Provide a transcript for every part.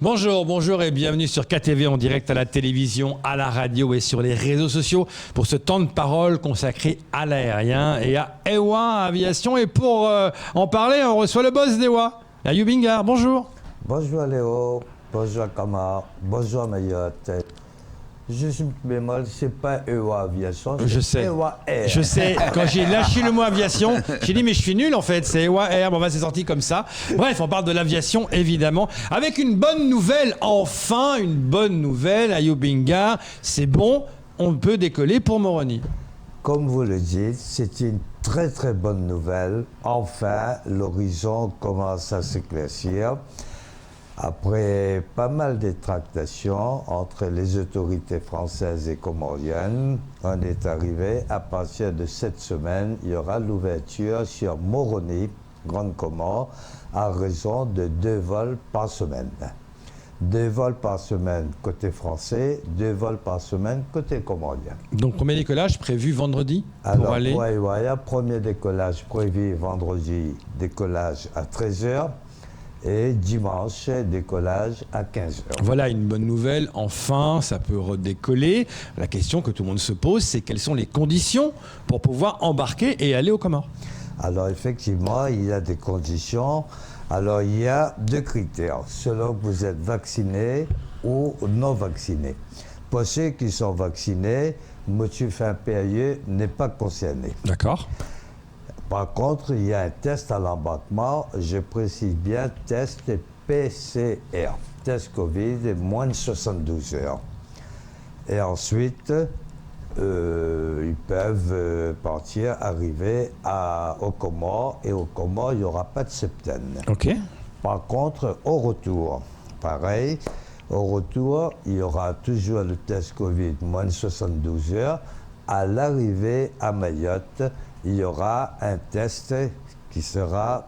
Bonjour, bonjour et bienvenue sur KTV en direct à la télévision, à la radio et sur les réseaux sociaux pour ce temps de parole consacré à l'aérien et à EWA Aviation. Et pour en parler, on reçoit le boss d'EWA, Ayoub Ingar. Bonjour. Bonjour Léo, bonjour Kama, bonjour Mayotte. Juste bémol, c'est pas EWA Aviation, c'est Je sais. EWA Air. Je sais, quand j'ai lâché le mot aviation, j'ai dit mais je suis nul en fait, c'est EWA Air, bon bah c'est sorti comme ça. Bref, on parle de l'aviation évidemment, avec une bonne nouvelle, enfin une bonne nouvelle, Ayoub Ingar, c'est bon, on peut décoller pour Moroni. Comme vous le dites, c'est une très très bonne nouvelle. Enfin, l'horizon commence à s'éclaircir. Après pas mal de tractations entre les autorités françaises et comoriennes, on est arrivé à partir de cette semaine, il y aura l'ouverture sur Moroni, Grande Comore, à raison de 2 vols par semaine. 2 vols par semaine côté français, 2 vols par semaine côté comorien. Donc premier décollage prévu vendredi pour Alors, aller... pour Hawaïa, premier décollage prévu vendredi, décollage à 13h. Et dimanche, décollage à 15h. Voilà une bonne nouvelle, enfin ça peut redécoller. La question que tout le monde se pose, c'est quelles sont les conditions pour pouvoir embarquer et aller aux Comores? Alors effectivement, il y a des conditions. Alors il y a 2 critères, selon que vous êtes vacciné ou non vacciné. Pour ceux qui sont vaccinés, motif impérieux n'est pas concerné. D'accord. Par contre, il y a un test à l'embarquement, je précise bien, test PCR, test Covid, moins de 72 heures. Et ensuite, ils peuvent partir, arriver aux Comores, et aux Comores, il n'y aura pas de septaine. Ok. Par contre, au retour, pareil, au retour, il y aura toujours le test Covid, moins de 72 heures. À l'arrivée à Mayotte, il y aura un test qui sera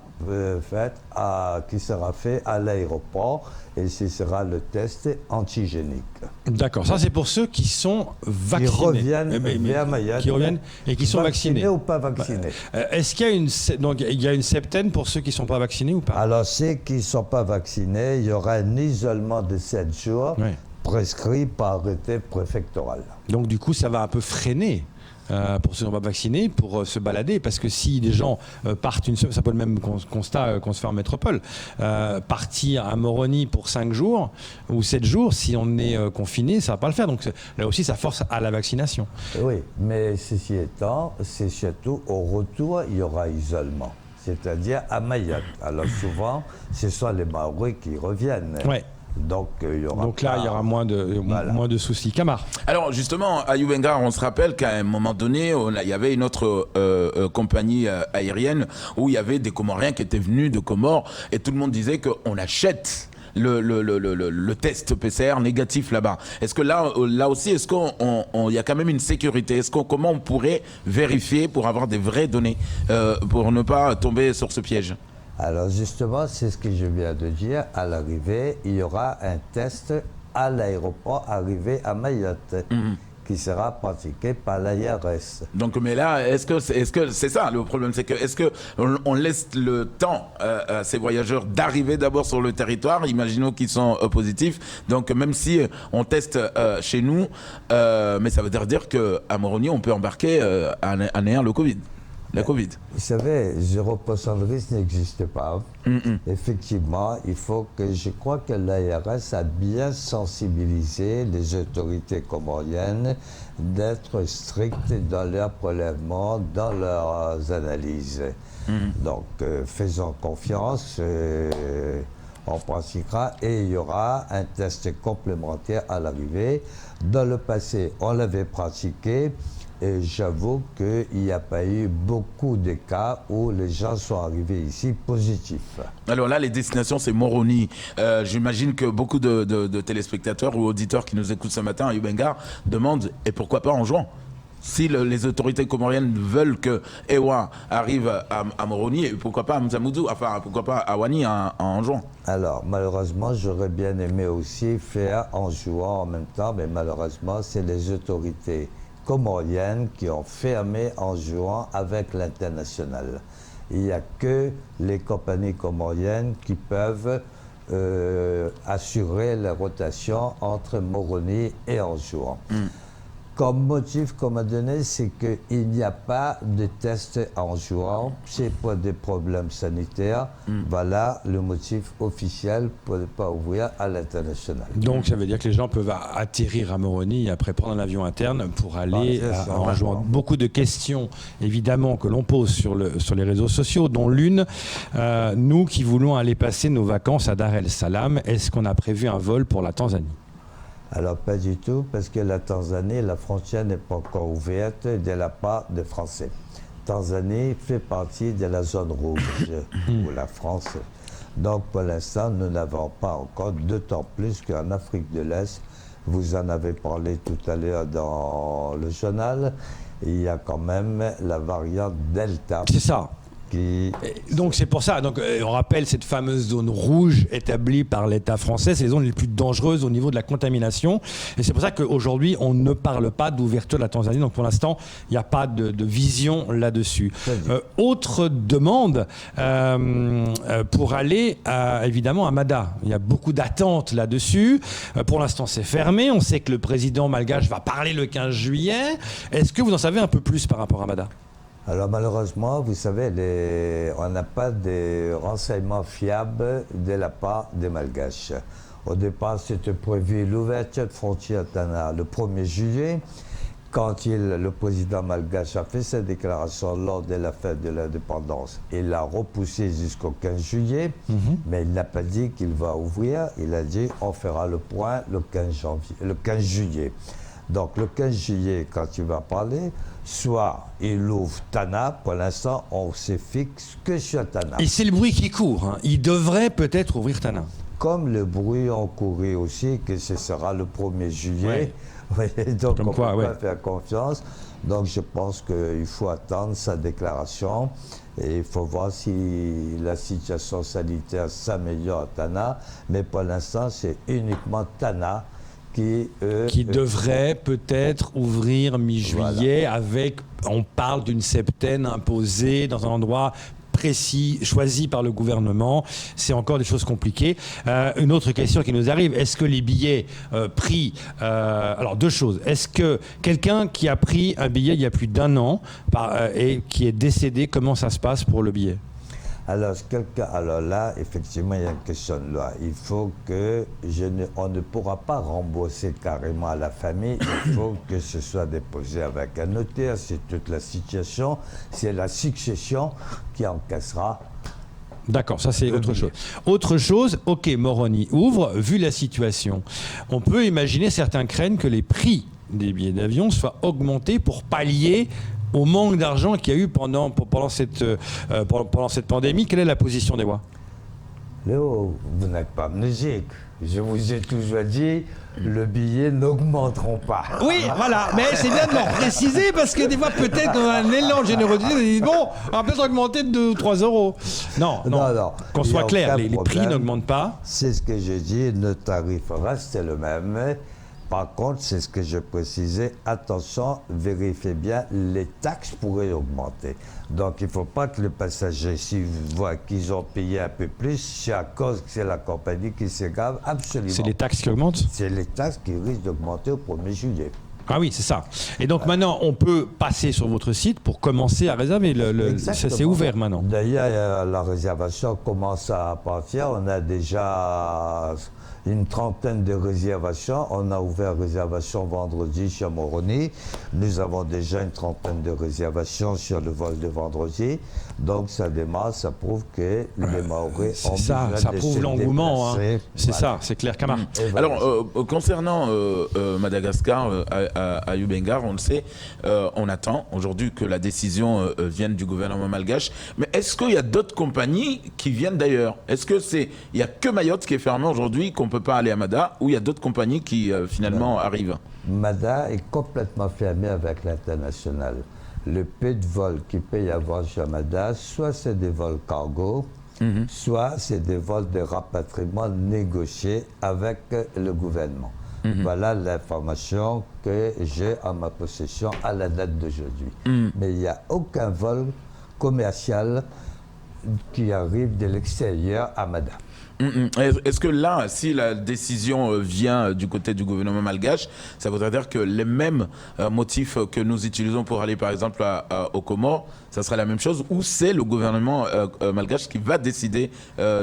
fait à l'aéroport et ce sera le test antigénique. D'accord, ça c'est pour ceux qui sont vaccinés. Qui reviennent vers Mayotte. Qui reviennent et qui sont vaccinés. ou pas vaccinés. Est-ce qu'il y a une septaine pour ceux qui ne sont pas vaccinés ou pas? Alors ceux qui ne sont pas vaccinés, il y aura un isolement de 7 jours prescrit par arrêté préfectoral. Donc du coup ça va un peu freiner pour ceux qui ne sont pas vaccinés, pour se balader, parce que si des gens partent une semaine, c'est un peu le même constat qu'on se fait en métropole, partir à Moroni pour 5 jours ou 7 jours, si on est confiné, ça ne va pas le faire. Donc là aussi, ça force à la vaccination. Oui, mais ceci étant, c'est surtout au retour, il y aura isolement, c'est-à-dire à Mayotte. Alors souvent, ce sont les Maoris qui reviennent. Ouais. Donc il y aura moins de soucis. Camar. Alors justement, Ayoub Ingar, on se rappelle qu'à un moment donné, il y avait une autre compagnie aérienne où il y avait des Comoriens qui étaient venus de Comores et tout le monde disait qu'on achète le test PCR négatif là-bas. Est-ce que là aussi, est-ce qu'il y a quand même une sécurité? Comment on pourrait vérifier pour avoir des vraies données pour ne pas tomber sur ce piège? Alors justement, c'est ce que je viens de dire. À l'arrivée, il y aura un test à l'aéroport arrivé à Mayotte qui sera pratiqué par l'IRS. Donc, mais là, est-ce que c'est ça le problème? C'est que est-ce qu'on laisse le temps à ces voyageurs d'arriver d'abord sur le territoire, imaginons qu'ils sont positifs, donc même si on teste chez nous, mais ça veut dire qu'à Moroni, on peut embarquer en ayant le Covid. La Covid. Vous savez, 0% de risque n'existe pas. Effectivement, je crois que l'ARS a bien sensibilisé les autorités comoriennes d'être strictes dans leurs prélèvements, dans leurs analyses. Donc, faisons confiance, on pratiquera et il y aura un test complémentaire à l'arrivée. Dans le passé, on l'avait pratiqué. Et j'avoue qu'il n'y a pas eu beaucoup de cas où les gens sont arrivés ici positifs. Alors là, les destinations, c'est Moroni. J'imagine que beaucoup de téléspectateurs ou auditeurs qui nous écoutent ce matin à Ayoub Ingar demandent, et pourquoi pas en juin? Si les autorités comoriennes veulent que EWA arrive à Moroni, pourquoi pas à Mzamoudou, enfin pourquoi pas à Wani en juin? Alors malheureusement, j'aurais bien aimé aussi faire en juin en même temps, mais malheureusement, c'est les autorités comoriennes qui ont fermé en juin avec l'international. Il n'y a que les compagnies comoriennes qui peuvent assurer la rotation entre Moroni et Anjouan. Comme motif qu'on m'a donné, c'est qu'il n'y a pas de test en jouant, c'est pour des problèmes sanitaires. Voilà le motif officiel pour ne pas ouvrir à l'international. Donc ça veut dire que les gens peuvent atterrir à Moroni et après prendre un avion interne pour aller à Anjouan. Beaucoup de questions, évidemment, que l'on pose sur les réseaux sociaux, dont l'une, nous qui voulons aller passer nos vacances à Dar el Salam, est-ce qu'on a prévu un vol pour la Tanzanie ? Alors pas du tout, parce que la Tanzanie, la frontière n'est pas encore ouverte de la part des Français. Tanzanie fait partie de la zone rouge pour la France. Donc pour l'instant, nous n'avons pas encore, d'autant plus qu'en Afrique de l'Est, vous en avez parlé tout à l'heure dans le journal, il y a quand même la variante Delta. C'est ça. Donc c'est pour ça, donc, on rappelle cette fameuse zone rouge établie par l'État français, c'est les zones les plus dangereuses au niveau de la contamination, et c'est pour ça qu'aujourd'hui on ne parle pas d'ouverture de la Tanzanie, donc pour l'instant il n'y a pas de vision là-dessus. Autre demande pour aller évidemment à Mada, il y a beaucoup d'attentes là-dessus, pour l'instant c'est fermé, on sait que le président malgache va parler le 15 juillet, est-ce que vous en savez un peu plus par rapport à Mada ? Alors malheureusement, vous savez, on n'a pas de renseignements fiables de la part des Malgaches. Au départ, c'était prévu l'ouverture de frontières Tana le 1er juillet. Quand le président malgache a fait sa déclaration lors de la fête de l'indépendance, il l'a repoussé jusqu'au 15 juillet, mais il n'a pas dit qu'il va ouvrir. Il a dit on fera le point le 15 juillet. Donc le 15 juillet, quand il va parler, soit il ouvre Tana, pour l'instant on se fixe que sur Tana. Et c'est le bruit qui court, hein. Il devrait peut-être ouvrir Tana. Comme le bruit en courait aussi que ce sera le 1er juillet, donc on ne peut pas faire confiance. Donc je pense qu'il faut attendre sa déclaration et il faut voir si la situation sanitaire s'améliore à Tana, mais pour l'instant c'est uniquement Tana qui devrait peut-être ouvrir mi-juillet avec, on parle d'une septaine imposée dans un endroit précis, choisi par le gouvernement. C'est encore des choses compliquées. Une autre question qui nous arrive, est-ce que les billets pris... alors, deux choses. Est-ce que quelqu'un qui a pris un billet il y a plus d'1 an et qui est décédé, comment ça se passe pour le billet ? Alors là, effectivement, il y a une question de loi. Il faut on ne pourra pas rembourser carrément à la famille. Il faut que ce soit déposé avec un notaire. C'est toute la situation. C'est la succession qui encaissera. D'accord, ça c'est autre chose. Autre chose, ok, Moroni ouvre, vu la situation. On peut imaginer, certains craignent que les prix des billets d'avion soient augmentés pour pallier au manque d'argent qu'il y a eu pendant cette pandémie. Quelle est la position des Wa ? Léo, vous n'êtes pas musique. Je vous ai toujours dit, le billet n'augmenteront pas. Oui, voilà, mais c'est bien de leur préciser parce que des fois, peut-être, dans un élan de générosité, on dit bon, on va peut-être augmenter de 2 ou 3 euros. Non. Qu'on soit clair, les prix n'augmentent pas. C'est ce que j'ai dit, nos tarifs restent le même. Par contre, c'est ce que je précisais, attention, vérifiez bien, les taxes pourraient augmenter. Donc, il ne faut pas que les passagers, s'ils voient qu'ils ont payé un peu plus, c'est à cause que c'est la compagnie qui s'égave, absolument. C'est les taxes qui augmentent ? C'est les taxes qui risquent d'augmenter au 1er juillet. Ah oui, c'est ça. Et donc maintenant, on peut passer sur votre site pour commencer à réserver. Ça, c'est ouvert maintenant. D'ailleurs, la réservation commence à partir. On a déjà une trentaine de réservations. On a ouvert réservation vendredi sur Moroni. Nous avons déjà une trentaine de réservations sur le vol de vendredi. Donc ça démarre, ça prouve que les Maoris ont ça prouve l'engouement. Hein. C'est ça, c'est clair, Camar. Alors, concernant Madagascar, Ayub Ngar, on le sait, on attend aujourd'hui que la décision vienne du gouvernement malgache. Mais est-ce qu'il y a d'autres compagnies qui viennent d'ailleurs ? Est-ce qu'il n'y a que Mayotte qui est fermé aujourd'hui, qu'on ne peut pas aller à Mada, ou il y a d'autres compagnies qui finalement arrivent ? Mada est complètement fermé avec l'international. Le peu de vols qu'il peut y avoir sur Mada, soit c'est des vols cargo, soit c'est des vols de rapatriement négociés avec le gouvernement. Voilà l'information que j'ai en ma possession à la date d'aujourd'hui. Mais il n'y a aucun vol commercial qui arrivent de l'extérieur à Mada. Est-ce que là, si la décision vient du côté du gouvernement malgache, ça voudrait dire que les mêmes motifs que nous utilisons pour aller par exemple aux Comores, ça serait la même chose, ou c'est le gouvernement malgache qui va décider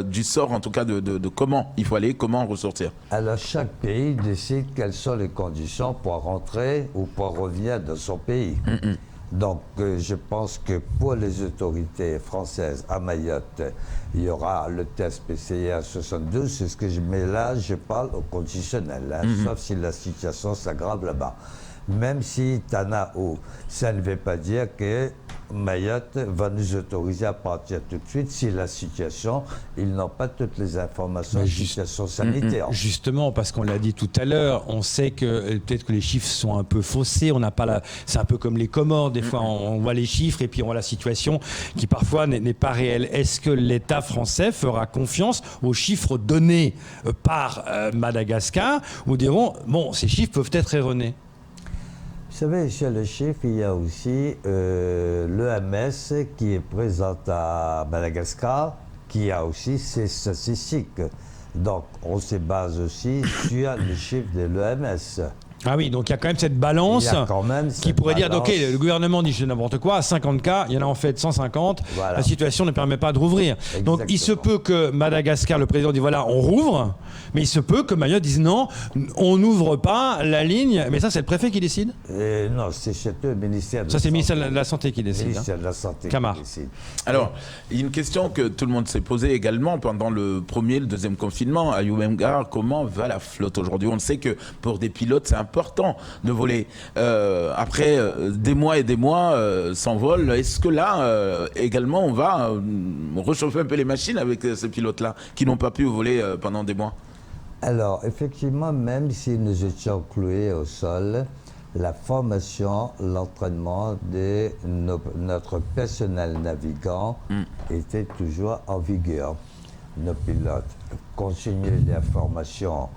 du sort, en tout cas de comment il faut aller, comment ressortir? Alors chaque pays décide quelles sont les conditions pour rentrer ou pour revenir dans son pays. Donc, je pense que pour les autorités françaises à Mayotte, il y aura le test PCR 72, c'est ce que je mets là, je parle au conditionnel, hein, sauf si la situation s'aggrave là-bas. Même si Tanao, ça ne veut pas dire que Mayotte va nous autoriser à partir tout de suite si la situation, ils n'ont pas toutes les informations de la situation sanitaire. Justement, parce qu'on l'a dit tout à l'heure, on sait que peut-être que les chiffres sont un peu faussés, on n'a pas c'est un peu comme les Comores, des fois on voit les chiffres et puis on voit la situation qui parfois n'est pas réelle. Est-ce que l'État français fera confiance aux chiffres donnés par Madagascar ou diront, bon, ces chiffres peuvent être erronés? Vous savez, chez le chiffre, il y a aussi l'EMS qui est présent à Madagascar, qui a aussi ses statistiques. Donc, on se base aussi sur les chiffres de l'EMS. Ah oui, donc il y a quand même cette balance qui pourrait dire, ok, le gouvernement dit je n'importe quoi, à 50 cas, il y en a en fait 150, voilà. La situation ne permet pas de rouvrir. Exactement. Donc il se peut que Madagascar, le président dit voilà, on rouvre, mais il se peut que Mayotte dise non, on n'ouvre pas la ligne, mais ça c'est le préfet qui décide? Non, c'est chez eux, le ministère de la Santé. Ça c'est le ministère de la Santé qui décide. Le ministère de la Santé Camar. qui décide. Alors, il y a une question que tout le monde s'est posée également pendant le premier et le deuxième confinement. À Youbengar, comment va la flotte aujourd'hui? On sait que pour des pilotes, c'est important de voler. Après des mois et des mois sans vol, est-ce que là, également, on va réchauffer un peu les machines avec ces pilotes-là qui n'ont pas pu voler pendant des mois? Alors, effectivement, même si nous étions cloués au sol, la formation, l'entraînement de notre personnel navigant était toujours en vigueur. Nos pilotes continuaient la formation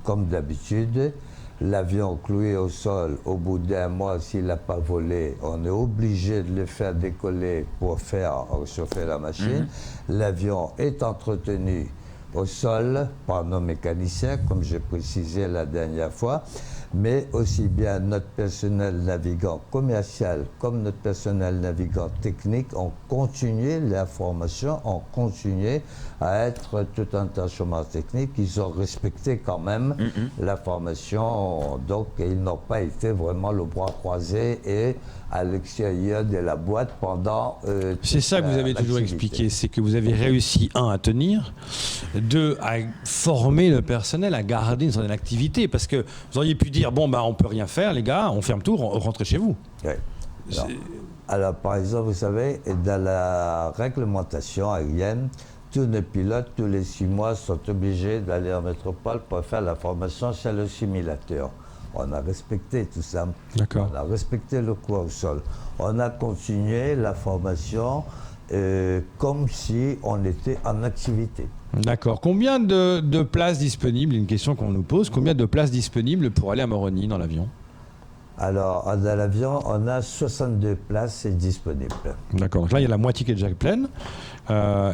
comme d'habitude. L'avion cloué au sol, au bout d'un mois, s'il n'a pas volé, on est obligé de le faire décoller pour faire réchauffer la machine. L'avion est entretenu au sol par nos mécaniciens, comme j'ai précisé la dernière fois, mais aussi bien notre personnel navigant commercial comme notre personnel navigant technique ont continué la formation, ont continué à être tout un tas de chômage technique. Ils ont respecté quand même la formation, donc ils n'ont pas été vraiment le bras croisé et à l'extérieur de la boîte pendant c'est ça que vous avez toujours expliqué, c'est que vous avez réussi, un, à tenir, deux, à former le personnel, à garder une certaine activité, parce que vous auriez pu dire, bon, bah, on peut rien faire, les gars, on ferme tout, rentrez chez vous. Oui. Alors, par exemple, vous savez, dans la réglementation aérienne, tous nos pilotes, tous les 6 mois, sont obligés d'aller en métropole pour faire la formation sur le simulateur. On a respecté tout ça. D'accord. On a respecté le cours au sol. On a continué la formation comme si on était en activité. D'accord. Combien de places disponibles, une question qu'on nous pose, combien de places disponibles pour aller à Moroni dans l'avion? Alors, dans l'avion, on a 62 places disponibles. D'accord. Donc là, il y a la moitié qui est déjà pleine,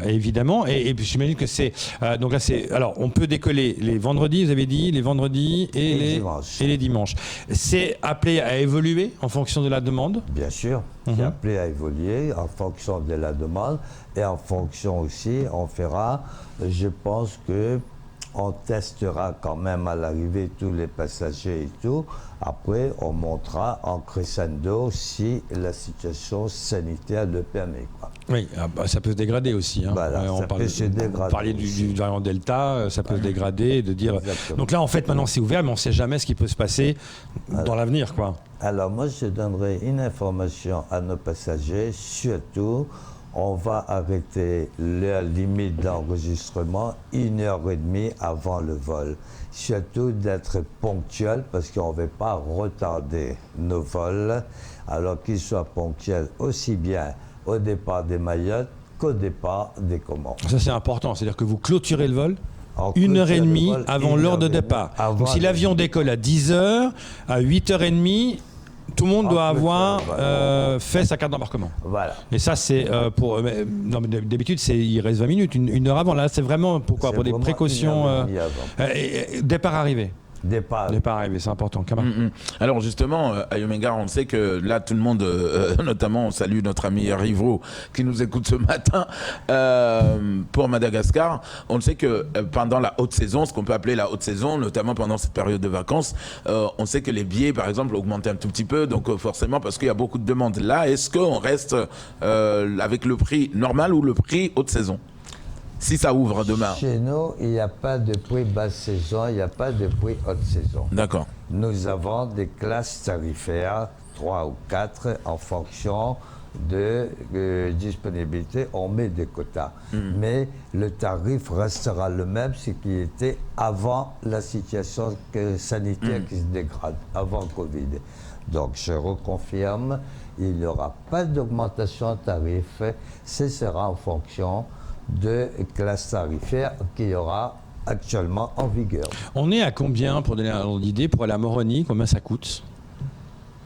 évidemment. Et j'imagine que c'est... donc là, c'est... Alors, on peut décoller les vendredis, vous avez dit, les vendredis et les dimanches. C'est appelé à évoluer en fonction de la demande? Bien sûr. C'est appelé à évoluer en fonction de la demande et en fonction aussi, on fera, je pense que on testera quand même à l'arrivée tous les passagers et tout. Après, on montera en crescendo si la situation sanitaire le permet, quoi. Oui, ça peut se dégrader aussi. Hein. Voilà, ça peut se dégrader. On parlait du variant Delta, ça peut se dégrader, de dire... Exactement. Donc là, en fait, maintenant, c'est ouvert, mais on ne sait jamais ce qui peut se passer dans l'avenir, quoi. Alors, moi, je donnerai une information à nos passagers, surtout... On va arrêter l'heure limite d'enregistrement 1h30 avant le vol. Surtout d'être ponctuel parce qu'on ne veut pas retarder nos vols, alors qu'ils soient ponctuels aussi bien au départ des Mayotte qu'au départ des Comores. Ça c'est important, c'est-à-dire que vous clôturez le vol 1h30 avant l'heure de départ. Donc si l'avion décolle à 10h, à 8h30, Tout le monde doit En plus, avoir voilà. fait sa carte d'embarquement. Voilà. Et ça, c'est non, mais d'habitude, il reste 20 minutes, une heure avant. Là, c'est vraiment pourquoi C'est pour des vraiment précautions. une heure et demie avant. Départ arrivé. Départ. Départ arrivé, c'est important. Kamar. Alors justement, à Youmengar, on sait que là, tout le monde, notamment, on salue notre ami Rivro qui nous écoute ce matin. Pour Madagascar, on sait que pendant la haute saison, ce qu'on peut appeler la haute saison, notamment pendant cette période de vacances, on sait que les billets, par exemple, augmentent un tout petit peu, donc forcément, parce qu'il y a beaucoup de demandes. Là, est-ce qu'on reste avec le prix normal ou le prix haute saison ? Si ça ouvre demain. Chez nous, il n'y a pas de prix basse saison, il n'y a pas de prix haute saison. D'accord. Nous avons des classes tarifaires, 3 ou 4, en fonction de disponibilité. On met des quotas. Mais le tarif restera le même, ce qui était avant la situation sanitaire qui se dégrade, avant Covid. Donc je reconfirme, il n'y aura pas d'augmentation de tarif, ce sera en fonction de classe tarifaire qu'il y aura actuellement en vigueur. On est à combien, pour donner un ordre d'idée, pour aller à Moroni, combien ça coûte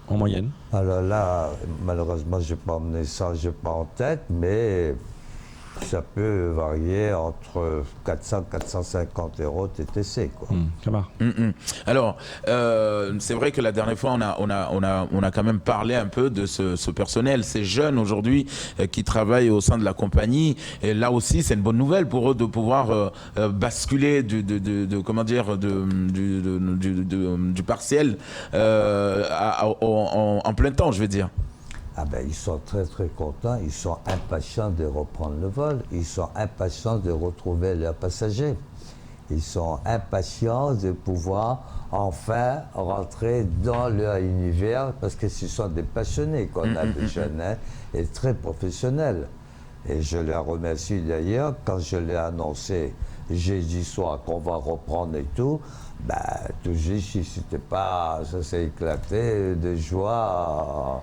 en moyenne? Alors là, malheureusement, je n'ai pas emmené ça, je n'ai pas en tête, mais ça peut varier entre 400 et 450 euros TTC, quoi. Kamar. Alors, c'est vrai que la dernière fois, on a quand même parlé un peu de ce personnel, ces jeunes aujourd'hui qui travaillent au sein de la compagnie. Et là aussi, c'est une bonne nouvelle pour eux de pouvoir basculer du partiel en plein temps, je vais dire. Ah ben, ils sont très très contents, ils sont impatients de reprendre le vol, ils sont impatients de retrouver leurs passagers. Ils sont impatients de pouvoir enfin rentrer dans leur univers parce que ce sont des passionnés qu'on a, des jeunes, hein, et très professionnels. Et je les remercie d'ailleurs quand je l'ai annoncé jeudi soir qu'on va reprendre et tout. Bah, tout juste, c'était pas, ça s'est éclaté de joie.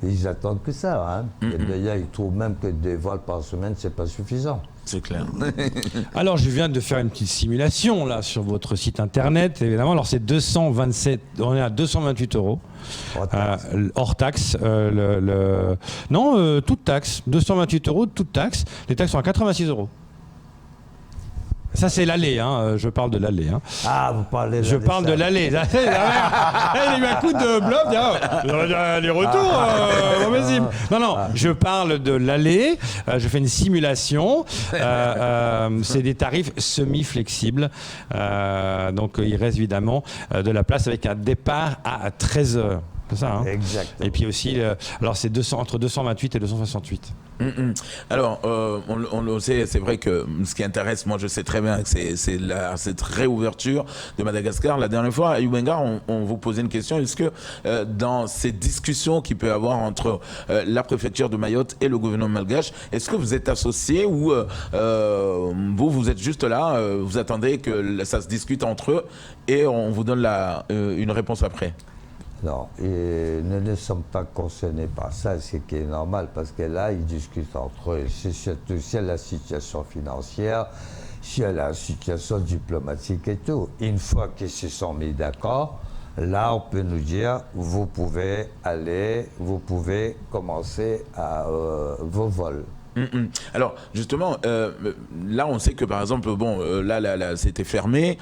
Ils attendent que ça. Hein. Et d'ailleurs, ils trouvent même que des vols par semaine, c'est pas suffisant. C'est clair. Alors, je viens de faire une petite simulation là sur votre site internet, évidemment. Alors, c'est 227, on est à 228 euros. Hors taxe. Non, toute taxe. 228 euros, toute taxe. Les taxes sont à 86 euros. Ça, c'est l'aller, hein. Je parle de l'aller. Hein. Ah, vous parlez de Je parle de l'aller. Il a eu un coup de bluff. Les retours, mauvais. Non, je parle de l'aller. Je fais une simulation. C'est des tarifs semi-flexibles. Donc, il reste évidemment de la place avec un départ à 13 heures. C'est ça, hein. Exactement. Et puis aussi, alors c'est entre 228 et 268. Alors, on le sait, c'est vrai que ce qui intéresse, moi je sais très bien que c'est cette réouverture de Madagascar. La dernière fois, à Youmengar, on vous posait une question. Est-ce que dans ces discussions qu'il peut y avoir entre la préfecture de Mayotte et le gouvernement malgache, est-ce que vous êtes associés ou vous êtes juste là, vous attendez que ça se discute entre eux et on vous donne une réponse après? Non, et nous ne sommes pas concernés par ça, ce qui est normal, parce que là, ils discutent entre eux. C'est surtout sur la situation financière, sur la situation diplomatique et tout. Une fois qu'ils se sont mis d'accord, là, on peut nous dire, vous pouvez aller, vous pouvez commencer vos vols. Alors justement, là on sait que par exemple, là c'était fermé,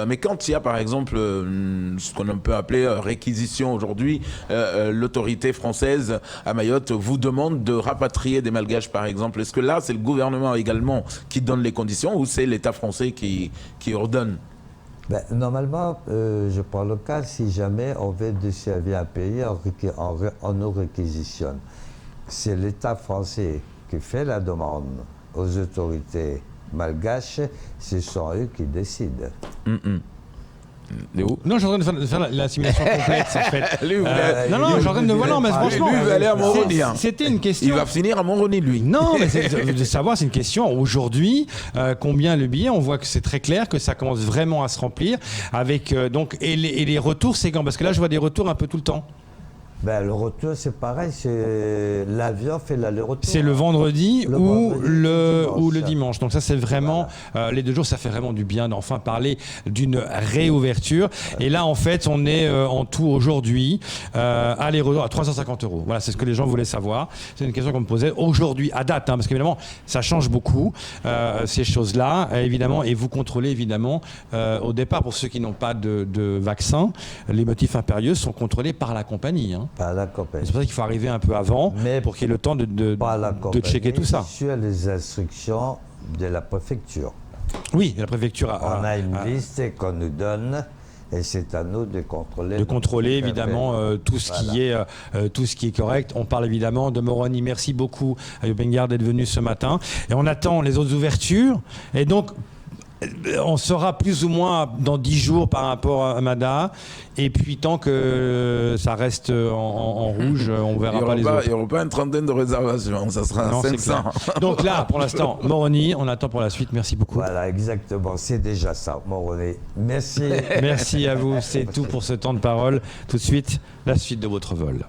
mais quand il y a par exemple ce qu'on peut appeler réquisition aujourd'hui, l'autorité française à Mayotte vous demande de rapatrier des Malgaches par exemple, est-ce que là c'est le gouvernement également qui donne les conditions ou c'est l'État français qui ordonne? Ben, normalement, je prends le cas, si jamais on veut desservir un pays, on nous réquisitionne. C'est l'État français qui fait la demande aux autorités malgaches, ce sont eux qui décident. Non, je suis en train de faire la simulation complète, en fait. Lui, non, je suis en train de voir, non, mais franchement, lui, il va aller à Moroni. C'était une question. Il va finir à Moroni, lui. Non, mais de savoir, c'est une question. Aujourd'hui, combien le billet? On voit que c'est très clair, que ça commence vraiment à se remplir. Avec, et les retours, c'est quand? Parce que là, je vois des retours un peu tout le temps. Ben, le retour, c'est pareil, c'est l'avion fait l'aller-retour. C'est le vendredi, ou le dimanche. dimanche. Donc ça, c'est vraiment, les 2 jours, ça fait vraiment du bien d'enfin parler d'une réouverture. Et là, en fait, on est en tout aujourd'hui, aller-retour à 350 €. Voilà, c'est ce que les gens voulaient savoir. C'est une question qu'on me posait aujourd'hui, à date, parce qu'évidemment, ça change beaucoup, ces choses-là, évidemment, et vous contrôlez, évidemment, au départ, pour ceux qui n'ont pas de vaccin, les motifs impérieux sont contrôlés par la compagnie. Par la compagnie. C'est pour ça qu'il faut arriver un peu avant, Mais pour qu'il y ait le temps de checker tout ça. Sur les instructions de la préfecture. Oui, la préfecture On a une liste qu'on nous donne et c'est à nous de contrôler. De contrôler évidemment tout ce qui est correct. On parle évidemment de Moroni. Merci beaucoup à Yobengard d'être venu ce matin. Et on attend les autres ouvertures. Et donc, on saura plus ou moins dans 10 jours par rapport à Mada. Et puis tant que ça reste en rouge, on verra pas les autres. Il n'y aura pas une trentaine de réservations, ça sera 500. Donc là, pour l'instant, Moroni, on attend pour la suite. Merci beaucoup. Voilà, exactement. C'est déjà ça, Moroni. Merci. Merci à vous. C'est tout pour ce temps de parole. Tout de suite, la suite de votre vol.